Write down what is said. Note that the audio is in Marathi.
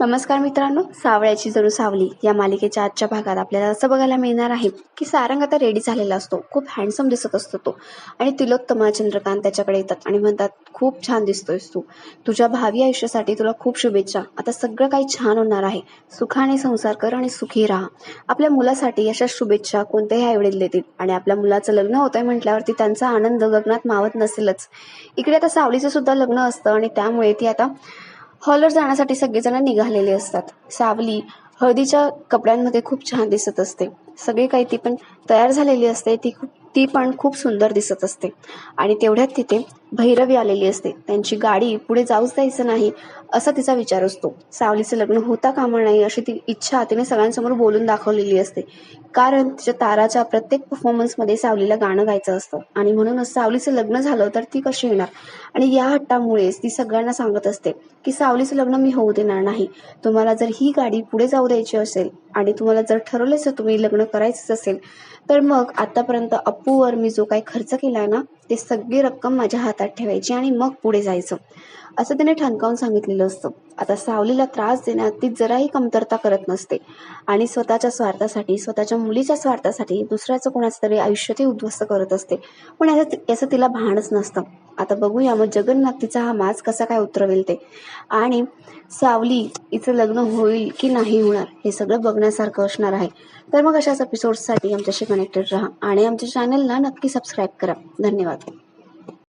नमस्कार मित्रांनो, सावळ्याची जणू सावली या मालिकेच्या आजच्या भागात आपल्याला असं बघायला मिळणार आहे की सारंग आता रेडी झालेला असतो. खूप हँडसम दिसत असतो तो. आणि तिलोत्तमा, चंद्रकांत त्याच्याकडे येतात आणि म्हणतात, खूप छान दिसतोयस तू. तुझ्या भावी आयुष्यासाठी तुला खूप शुभेच्छा. आता सगळं काही छान होणार आहे. सुखाने संसार कर आणि सुखी राहा. आपल्या मुलासाठी अशा शुभेच्छा कोणतेही आईवडील देतील आणि आपल्या मुलाचं लग्न होतंय म्हटल्यावरती त्यांचा आनंद गगनात मावत नसेलच. इकडे आता सावलीचं सुद्धा लग्न असतं आणि त्यामुळे ती आता हॉलवर जाण्यासाठी सगळेजण निघालेले असतात. सावली हळदीच्या कपड्यांमध्ये खूप छान दिसत असते. सगळे काही ती पण तयार झालेली असते. ती पण खूप सुंदर दिसत असते. आणि तेवढ्यात तिथे भैरवी आलेली असते. त्यांची गाडी पुढे जाऊच द्यायचं नाही असा तिचा विचार असतो. सावलीचं लग्न होता कामा नाही अशी ती इच्छा तिने सगळ्यांसमोर बोलून दाखवलेली असते. कारण तिच्या ताराच्या प्रत्येक परफॉर्मन्समध्ये सावलीला गाणं गायचं असतं आणि म्हणूनच सावलीचं लग्न झालं तर ती कशी येणार. आणि या हट्टामुळेच ती सगळ्यांना सांगत असते की सावलीचं लग्न मी होऊ देणार नाही. तुम्हाला जर ही गाडी पुढे जाऊ द्यायची असेल आणि तुम्हाला जर ठरवलंच तुम्ही लग्न करायचंच असेल तर मग आतापर्यंत अप्पूवर मी जो काही खर्च केलाय ना ते सगळी रक्कम माझ्या हातात ठेवायची आणि मग पुढे जायचं असं तिने ठणकावून सांगितलेलं असतं. आता सावलीला त्रास देण्यात ती जराही कमतरता करत नसते आणि स्वतःच्या स्वार्थासाठी, स्वतःच्या मुलीच्या स्वार्थासाठी दुसऱ्याचं कोणाचं तरी आयुष्य ती उद्ध्वस्त करत असते. पण याचं तिला भानच नसतं. आता बघूया मग जगन्नाथ तिचा हा माज कसा काय उतरवेल ते, आणि सावली हिचं लग्न होईल की नाही होणार हे सगळं बघण्यासारखं असणार आहे. तर मग अशाच एपिसोड्ससाठी आमच्याशी कनेक्टेड राहा आणि आमच्या चॅनलला नक्की सबस्क्राईब करा. धन्यवाद.